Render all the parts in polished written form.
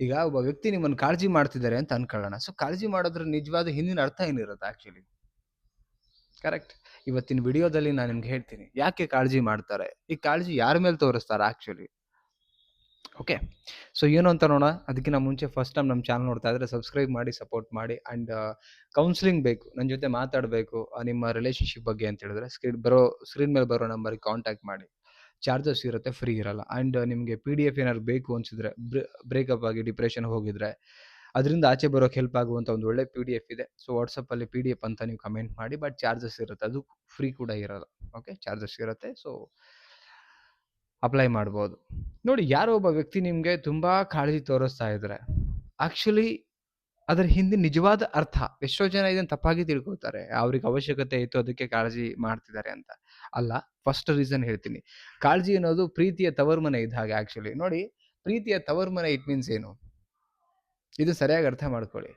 ಈಗ ಒಬ್ಬ ವ್ಯಕ್ತಿ ನಿಮ್ಮನ್ನು ಕಾಳಜಿ ಮಾಡ್ತಿದ್ದಾರೆ ಅಂತ ಅನ್ಕೊಳ್ಳೋಣ. ಸೊ ಕಾಳಜಿ ಮಾಡೋದ್ರ ನಿಜವಾದ ಹಿಂದಿನ ಅರ್ಥ ಏನಿರುತ್ತೆ ಆಕ್ಚುಲಿ? ಕರೆಕ್ಟ್. ಇವತ್ತಿನ ವಿಡಿಯೋದಲ್ಲಿ ನಾನು ನಿಮ್ಗೆ ಹೇಳ್ತೀನಿ ಯಾಕೆ ಕಾಳಜಿ ಮಾಡ್ತಾರೆ, ಈ ಕಾಳಜಿ ಯಾರ ಮೇಲೆ ತೋರಿಸ್ತಾರೆ ಆಕ್ಚುಲಿ. ಓಕೆ, ಸೊ ಏನು ಅಂತ ನೋಡೋಣ. ಅದಕ್ಕಿಂತ ಮುಂಚೆ ಫಸ್ಟ್ ಟೈಮ್ ನಮ್ಮ ಚಾನಲ್ ನೋಡ್ತಾ ಇದ್ರೆ ಸಬ್ಸ್ಕ್ರೈಬ್ ಮಾಡಿ, ಸಪೋರ್ಟ್ ಮಾಡಿ. ಆ್ಯಂಡ್ ಕೌನ್ಸಿಲಿಂಗ್ ಬೇಕು, ನನ್ನ ಜೊತೆ ಮಾತಾಡಬೇಕು ನಿಮ್ಮ ರಿಲೇಷನ್ಶಿಪ್ ಬಗ್ಗೆ ಅಂತ ಹೇಳಿದ್ರೆ ಸ್ಕ್ರೀನ್ ಮೇಲೆ ಬರೋ ನಂಬರ್ಗೆ ಕಾಂಟ್ಯಾಕ್ಟ್ ಮಾಡಿ. ಚಾರ್ಜಸ್ ಇರುತ್ತೆ, ಫ್ರೀ ಇರಲ್ಲ. ಆ್ಯಂಡ್ ನಿಮಗೆ PDF ಏನಾದ್ರು ಬೇಕು ಅನಿಸಿದ್ರೆ, ಬ್ರೇಕಪ್ ಆಗಿ ಡಿಪ್ರೆಷನ್ ಹೋಗಿದ್ರೆ ಅದರಿಂದ ಆಚೆ ಬರೋಕ್ಕೆ ಹೆಲ್ಪ್ ಆಗುವಂಥ ಒಂದು ಒಳ್ಳೆ PDF ಇದೆ. ಸೊ ವಾಟ್ಸಪ್ಪಲ್ಲಿ PDF ಅಂತ ನೀವು ಕಮೆಂಟ್ ಮಾಡಿ. ಬಟ್ ಚಾರ್ಜಸ್ ಇರುತ್ತೆ, ಅದು ಫ್ರೀ ಕೂಡ ಇರಲ್ಲ. ಓಕೆ, ಚಾರ್ಜಸ್ ಇರುತ್ತೆ. ಸೊ ಅಪ್ಲೈ ಮಾಡ್ಬೋದು. ನೋಡಿ, ಯಾರೋ ಒಬ್ಬ ವ್ಯಕ್ತಿ ನಿಮಗೆ ತುಂಬ ಕಾಳಜಿ ತೋರಿಸ್ತಾ ಇದ್ದಾರೆ, ಆ್ಯಕ್ಚುಲಿ ಅದರ ಹಿಂದೆ ನಿಜವಾದ ಅರ್ಥ ಎಷ್ಟೋ ಜನ ಇದನ್ನು ತಪ್ಪಾಗಿ ತಿಳ್ಕೊತಾರೆ. ಅವ್ರಿಗೆ ಅವಶ್ಯಕತೆ ಇತ್ತು ಅದಕ್ಕೆ ಕಾಳಜಿ ಮಾಡ್ತಿದ್ದಾರೆ ಅಂತ. ಅಲ್ಲ, ಫಸ್ಟ್ ರೀಸನ್ ಹೇಳ್ತೀನಿ. ಕಾಳಜಿ ಅನ್ನೋದು ಪ್ರೀತಿಯ ತವರು ಮನೆ ಇದ್ದ ಹಾಗೆ. ಆ್ಯಕ್ಚುಲಿ ನೋಡಿ, ಪ್ರೀತಿಯ ತವರು ಮನೆ ಇಟ್ ಮೀನ್ಸ್ ಏನು, ಇದು ಸರಿಯಾಗಿ ಅರ್ಥ ಮಾಡ್ಕೊಳ್ಳಿ.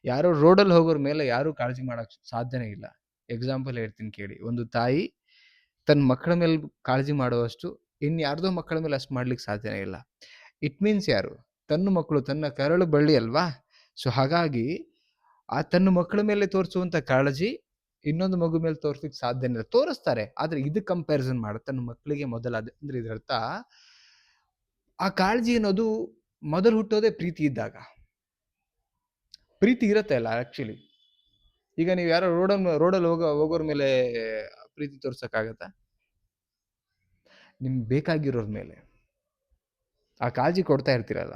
ಯಾರೋ ರೋಡಲ್ಲಿ ಹೋಗೋರ ಮೇಲೆ ಯಾರೂ ಕಾಳಜಿ ಮಾಡೋಕ್ಕೆ ಸಾಧ್ಯನೇ ಇಲ್ಲ. ಎಕ್ಸಾಂಪಲ್ ಹೇಳ್ತೀನಿ ಕೇಳಿ. ಒಂದು ತಾಯಿ ತನ್ನ ಮಕ್ಕಳ ಮೇಲೆ ಕಾಳಜಿ ಮಾಡುವಷ್ಟು ಇನ್ಯಾರ್ದೋ ಮಕ್ಕಳ ಮೇಲೆ ಅಷ್ಟು ಮಾಡ್ಲಿಕ್ಕೆ ಸಾಧ್ಯನೇ ಇಲ್ಲ. ಇಟ್ ಮೀನ್ಸ್ ಯಾರು, ತನ್ನ ಮಕ್ಕಳು ತನ್ನ ಕರಳು ಬಳ್ಳಿ ಅಲ್ವಾ. ಸೊ ಹಾಗಾಗಿ ಆ ತನ್ನ ಮಕ್ಕಳ ಮೇಲೆ ತೋರಿಸುವಂಥ ಕಾಳಜಿ ಇನ್ನೊಂದು ಮಗು ಮೇಲೆ ತೋರಿಸ್ಲಿಕ್ಕೆ ಸಾಧ್ಯನೇ ಇಲ್ಲ. ತೋರಿಸ್ತಾರೆ, ಆದರೆ ಇದು ಕಂಪ್ಯಾರಿಸನ್ ಮಾಡುತ್ತೆ ತನ್ನ ಮಕ್ಕಳಿಗೆ ಮೊದಲ. ಅಂದ್ರೆ ಇದರರ್ಥ ಆ ಕಾಳಜಿ ಅನ್ನೋದು ಮೊದಲು ಹುಟ್ಟೋದೇ ಪ್ರೀತಿ ಇದ್ದಾಗ. ಪ್ರೀತಿ ಇರುತ್ತೆ ಅಲ್ಲ ಆ್ಯಕ್ಚುಲಿ. ಈಗ ನೀವು ಯಾರೋ ರೋಡಲ್ಲಿ ಹೋಗೋರ ಮೇಲೆ ಪ್ರೀತಿ ತೋರ್ಸೋಕ್ಕಾಗತ್ತಾ? ನಿಮ್ಗೆ ಬೇಕಾಗಿರೋರ ಮೇಲೆ ಆ ಕಾಳಜಿ ಕೊಡ್ತಾ ಇರ್ತೀರಲ್ಲ,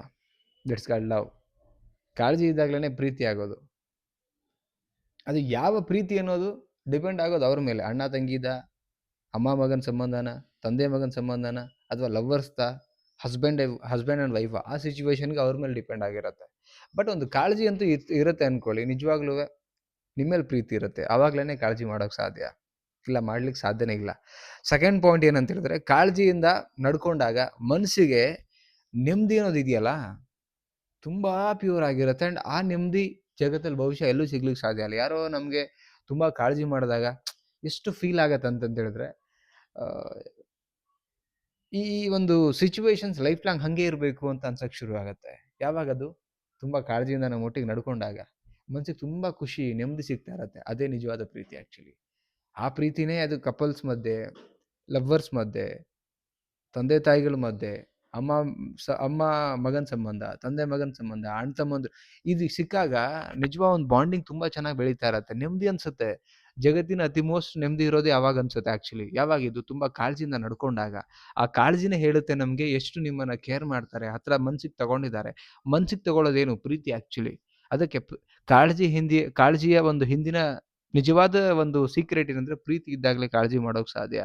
ದಟ್ಸ್ ಕಾಲ್ಡ್ ಲವ್. ಕಾಳಜಿ ಇದ್ದಾಗಲೇ ಪ್ರೀತಿ ಆಗೋದು. ಅದು ಯಾವ ಪ್ರೀತಿ ಅನ್ನೋದು ಡಿಪೆಂಡ್ ಆಗೋದು ಅವ್ರ ಮೇಲೆ. ಅಣ್ಣ ತಂಗಿದ, ಅಮ್ಮ ಮಗನ ಸಂಬಂಧನ, ತಂದೆ ಮಗನ ಸಂಬಂಧನ, ಅಥವಾ ಲವ್ವರ್ಸ್ದ, ಹಸ್ಬೆಂಡ್ ಆ್ಯಂಡ್ ವೈಫ್, ಆ ಸಿಚುವೇಶನ್ಗೆ ಅವ್ರ ಮೇಲೆ ಡಿಪೆಂಡ್ ಆಗಿರುತ್ತೆ. ಬಟ್ ಒಂದು ಕಾಳಜಿ ಅಂತೂ ಇರುತ್ತೆ ಅಂದ್ಕೊಳ್ಳಿ. ನಿಜವಾಗ್ಲೂ ನಿಮ್ಮ ಮೇಲೆ ಪ್ರೀತಿ ಇರುತ್ತೆ, ಆವಾಗಲೇ ಕಾಳಜಿ ಮಾಡೋಕ್ಕೆ ಸಾಧ್ಯ. ಇಲ್ಲ, ಮಾಡ್ಲಿಕ್ಕೆ ಸಾಧ್ಯನೇ ಇಲ್ಲ. ಸೆಕೆಂಡ್ ಪಾಯಿಂಟ್ ಏನಂತ ಹೇಳಿದ್ರೆ, ಕಾಳಜಿಯಿಂದ ನಡ್ಕೊಂಡಾಗ ಮನಸ್ಸಿಗೆ ನೆಮ್ಮದಿ ಅನ್ನೋದು ಇದೆಯಲ್ಲ, ತುಂಬ ಪ್ಯೂರ್ ಆಗಿರುತ್ತೆ. ಆ್ಯಂಡ್ ಆ ನೆಮ್ಮದಿ ಜಗತ್ತಲ್ಲಿ ಬಹುಶಃ ಎಲ್ಲೂ ಸಿಗ್ಲಿಕ್ಕೆ ಸಾಧ್ಯ ಇಲ್ಲ. ಯಾರೋ ನಮಗೆ ತುಂಬ ಕಾಳಜಿ ಮಾಡಿದಾಗ ಎಷ್ಟು ಫೀಲ್ ಆಗತ್ತೆ ಅಂತಂತ ಹೇಳಿದ್ರೆ, ಈ ಒಂದು ಸಿಚುವೇಶನ್ಸ್ ಲೈಫ್ ಲಾಂಗ್ ಹಾಗೆ ಇರಬೇಕು ಅಂತ ಅನ್ಸಕ್ಕೆ ಶುರು ಆಗುತ್ತೆ. ಯಾವಾಗದು ತುಂಬ ಕಾಳಜಿಯಿಂದ ನಮ್ಮ ಒಟ್ಟಿಗೆ ನಡ್ಕೊಂಡಾಗ ಮನಸ್ಸಿಗೆ ತುಂಬ ಖುಷಿ, ನೆಮ್ಮದಿ ಸಿಗ್ತಾ ಇರತ್ತೆ. ಅದೇ ನಿಜವಾದ ಪ್ರೀತಿ ಆ್ಯಕ್ಚುಲಿ. ಆ ಪ್ರೀತಿನೇ ಅದು ಕಪಲ್ಸ್ ಮಧ್ಯೆ, ಲವ್ವರ್ಸ್ ಮಧ್ಯೆ, ತಂದೆ ತಾಯಿಗಳ ಮಧ್ಯೆ, ಅಮ್ಮ ಮಗನ ಸಂಬಂಧ, ತಂದೆ ಮಗನ ಸಂಬಂಧ, ಅಣ್ಣ ತಮ್ಮಂದ್ರು, ಇದು ಸಿಕ್ಕಾಗ ನಿಜವಾದ ಒಂದು ಬಾಂಡಿಂಗ್ ತುಂಬ ಚೆನ್ನಾಗಿ ಬೆಳೀತಾ ಇರತ್ತೆ. ನೆಮ್ಮದಿ ಅನ್ಸುತ್ತೆ. ಜಗತ್ತಿನ ಅತಿ ಮೋಸ್ಟ್ ನೆಮ್ಮದಿ ಇರೋದೇ ಯಾವಾಗ ಅನ್ಸುತ್ತೆ ಆ್ಯಕ್ಚುಲಿ, ಯಾವಾಗಿದ್ದು ತುಂಬ ಕಾಳಜಿಯಿಂದ ನಡ್ಕೊಂಡಾಗ. ಆ ಕಾಳಜಿನೇ ಹೇಳುತ್ತೆ ನಮಗೆ ಎಷ್ಟು ನಿಮ್ಮನ್ನು ಕೇರ್ ಮಾಡ್ತಾರೆ, ಹತ್ರ ಮನ್ಸಿಗೆ ತಗೊಂಡಿದ್ದಾರೆ. ಮನ್ಸಿಗೆ ತಗೊಳ್ಳೋದೇನು, ಪ್ರೀತಿ ಆ್ಯಕ್ಚುಲಿ. ಅದಕ್ಕೆ ಕಾಳಜಿಯ ಒಂದು ಹಿಂದಿನ ನಿಜವಾದ ಒಂದು ಸೀಕ್ರೆಟ್ ಏನಂದ್ರೆ, ಪ್ರೀತಿ ಇದ್ದಾಗಲೇ ಕಾಳಜಿ ಮಾಡೋಕೆ ಸಾಧ್ಯ.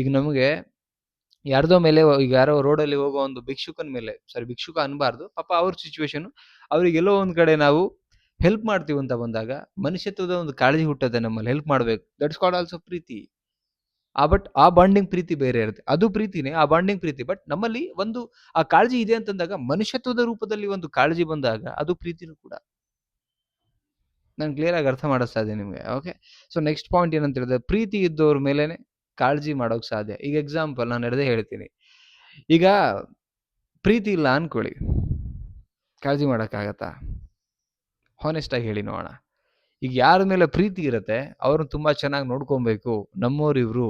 ಈಗ ನಮಗೆ ಯಾರ್ದೋ ಮೇಲೆ, ಈಗ ಯಾರೋ ರೋಡಲ್ಲಿ ಹೋಗೋ ಒಂದು ಭಿಕ್ಷುಕನ ಮೇಲೆ, ಭಿಕ್ಷುಕ ಅನ್ಬಾರ್ದು ಪಾಪ, ಅವ್ರ ಸಿಚುವೇಶನ್, ಅವ್ರಿಗೆ ಎಲ್ಲೋ ಒಂದು ಕಡೆ ನಾವು ಹೆಲ್ಪ್ ಮಾಡ್ತೀವಿ ಅಂತ ಬಂದಾಗ ಮನುಷ್ಯತ್ವದ ಒಂದು ಕಾಳಜಿ ಹುಟ್ಟುತ್ತೆ ನಮ್ಮಲ್ಲಿ. ಹೆಲ್ಪ್ ಮಾಡಬೇಕು, ದಟ್ಸ್ ಕಾಲ್ಡ್ ಆಲ್ಸೋ ಪ್ರೀತಿ. ಬಟ್ ಆ ಬಾಂಡಿಂಗ್ ಪ್ರೀತಿ ಬೇರೆ ಇರುತ್ತೆ. ಅದು ಪ್ರೀತಿನೇ, ಆ ಬಾಂಡಿಂಗ್ ಪ್ರೀತಿ. ಬಟ್ ನಮ್ಮಲ್ಲಿ ಒಂದು ಆ ಕಾಳಜಿ ಇದೆ ಅಂತಂದಾಗ, ಮನುಷ್ಯತ್ವದ ರೂಪದಲ್ಲಿ ಒಂದು ಕಾಳಜಿ ಬಂದಾಗ ಅದು ಪ್ರೀತಿನೂ ಕೂಡ. ನಾನು ಕ್ಲಿಯರ್ ಆಗಿ ಅರ್ಥ ಮಾಡಿಸ್ತಾ ಇದ್ದೀನಿ ನಿಮಗೆ. ಓಕೆ, ಸೊ ನೆಕ್ಸ್ಟ್ ಪಾಯಿಂಟ್ ಏನಂತ ಹೇಳಿದ್ರೆ, ಪ್ರೀತಿ ಇದ್ದವ್ರ ಮೇಲೇನೆ ಕಾಳಜಿ ಮಾಡೋಕೆ ಸಾಧ್ಯ. ಈಗ ಎಕ್ಸಾಂಪಲ್ ನಾನು ನಡೆದೇ ಹೇಳ್ತೀನಿ. ಈಗ ಪ್ರೀತಿ ಇಲ್ಲ ಅನ್ಕೊಳ್ಳಿ, ಕಾಳಜಿ ಮಾಡೋಕ್ಕಾಗತ್ತಾ? ಹಾನೆಸ್ಟಾಗಿ ಹೇಳಿ ನೋಡೋಣ. ಈಗ ಯಾರ ಮೇಲೆ ಪ್ರೀತಿ ಇರುತ್ತೆ ಅವ್ರನ್ನ ತುಂಬ ಚೆನ್ನಾಗಿ ನೋಡ್ಕೊಬೇಕು. ನಮ್ಮವ್ರು ಇವರು,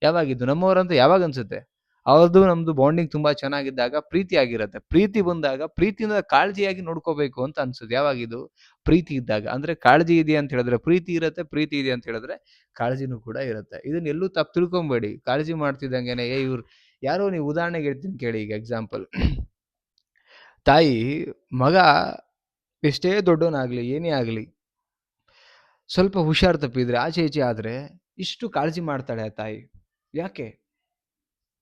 ಯಾವಾಗಿದ್ದು ನಮ್ಮವ್ರಂತ ಯಾವಾಗ ಅನ್ಸುತ್ತೆ? ಅವ್ರದ್ದು ನಮ್ಮದು ಬಾಂಡಿಂಗ್ ತುಂಬ ಚೆನ್ನಾಗಿದ್ದಾಗ ಪ್ರೀತಿ ಆಗಿರುತ್ತೆ. ಪ್ರೀತಿ ಬಂದಾಗ ಪ್ರೀತಿಯಿಂದ ಕಾಳಜಿಯಾಗಿ ನೋಡ್ಕೋಬೇಕು ಅಂತ ಅನ್ಸುತ್ತೆ. ಯಾವಾಗಿದ್ದು? ಪ್ರೀತಿ ಇದ್ದಾಗ. ಅಂದರೆ ಕಾಳಜಿ ಇದೆ ಅಂತ ಹೇಳಿದ್ರೆ ಪ್ರೀತಿ ಇರುತ್ತೆ, ಪ್ರೀತಿ ಇದೆ ಅಂತ ಹೇಳಿದ್ರೆ ಕಾಳಜಿನೂ ಕೂಡ ಇರುತ್ತೆ. ಇದನ್ನ ಎಲ್ಲೂ ತಪ್ಪು ತಿಳ್ಕೊಬೇಡಿ. ಕಾಳಜಿ ಮಾಡ್ತಿದ್ದಂಗೆನೆ ಇವ್ರು ಯಾರೋ, ನೀವು ಉದಾಹರಣೆಗೆ ಹೇಳ್ತೀನಿ ಕೇಳಿ. ಈಗ ಎಕ್ಸಾಂಪಲ್, ತಾಯಿ ಮಗ ಎಷ್ಟೇ ದೊಡ್ಡವನಾಗಲಿ, ಏನೇ ಆಗಲಿ, ಸ್ವಲ್ಪ ಹುಷಾರು ತಪ್ಪಿದ್ರೆ, ಆಚೆ ಈಚೆ ಆದರೆ ಇಷ್ಟು ಕಾಳಜಿ ಮಾಡ್ತಾಳೆ ಆ ತಾಯಿ. ಯಾಕೆ?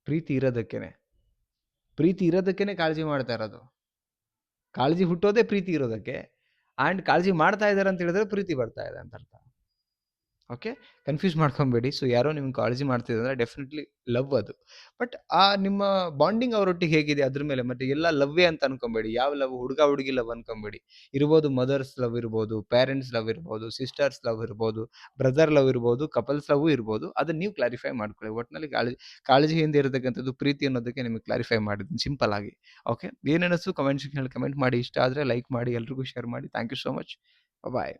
ಪ್ರೀತಿ ಇರೋದಕ್ಕೇನೆ. ಪ್ರೀತಿ ಇರೋದಕ್ಕೇನೆ ಕಾಳಜಿ ಮಾಡ್ತಾ ಇರೋದು. ಕಾಳಜಿ ಹುಟ್ಟೋದೇ ಪ್ರೀತಿ ಇರೋದಕ್ಕೆ. ಆ್ಯಂಡ್ ಕಾಳಜಿ ಮಾಡ್ತಾ ಇದ್ದಾರೆ ಅಂತ ಹೇಳಿದ್ರೆ ಪ್ರೀತಿ ಬರ್ತಾ ಇದೆ ಅಂತ ಅರ್ಥ. ಓಕೆ? ಕನ್‌ಫ್ಯೂಸ್ ಮಾಡ್ಕೊಂಬೇಡಿ. ಸೊ ಯಾರೋ ನಿಮ್ಗೆ ಕಾಳಜಿ ಮಾಡ್ತಿದ್ದಾರೆ ಅಂದ್ರೆ ಡೆಫಿನಿಟ್ಲಿ ಲವ್ ಅದು. ಬಟ್ ಆ ನಿಮ್ಮ ಬಾಂಡಿಂಗ್ ಅವರೊಟ್ಟಿಗೆ ಹೇಗಿದೆ ಅದ್ರ ಮೇಲೆ, ಮತ್ತೆ ಎಲ್ಲ ಲವ್ವೇ ಅಂತ ಅನ್ಕೊಂಬೇಡಿ. ಯಾವ ಲವ್ ಹುಡುಗ-ಹುಡುಗಿ ಲವ್ ಅನ್ಕೊಂಬೇಡಿ. ಇರ್ಬೋದು ಮದರ್ಸ್ ಲವ್ ಇರ್ಬೋದು, ಪೇರೆಂಟ್ಸ್ ಲವ್ ಇರ್ಬೋದು, ಸಿಸ್ಟರ್ಸ್ ಲವ್ ಇರ್ಬೋದು, ಬ್ರದರ್ ಲವ್ ಇರ್ಬೋದು, ಕಪಲ್ಸ್ ಲವ್ವು ಇರ್ಬೋದು. ಅದನ್ನ ನೀವು ಕ್ಲಾರಿಫೈ ಮಾಡ್ಕೊಳ್ಳಿ. ಒಟ್ನಲ್ಲಿ ಕಾಳಜಿಯಿಂದ ಇರತಕ್ಕಂಥದ್ದು ಪ್ರೀತಿ ಅನ್ನೋದಕ್ಕೆ ನಿಮಗೆ ಕ್ಲಾರಿಫೈ ಮಾಡಿದ್ದೀನಿ ಸಿಂಪಲ್ ಆಗಿ. ಓಕೆ? ಏನೇನಸ್ತು ಕಮೆಂಟ್ ಸೆಕ್ಷನಲ್ಲಿ ಕಮೆಂಟ್ ಮಾಡಿ. ಇಷ್ಟ ಆದ್ರೆ ಲೈಕ್ ಮಾಡಿ, ಎಲ್ರಿಗೂ ಶೇರ್ ಮಾಡಿ. Thank you so much. Bye.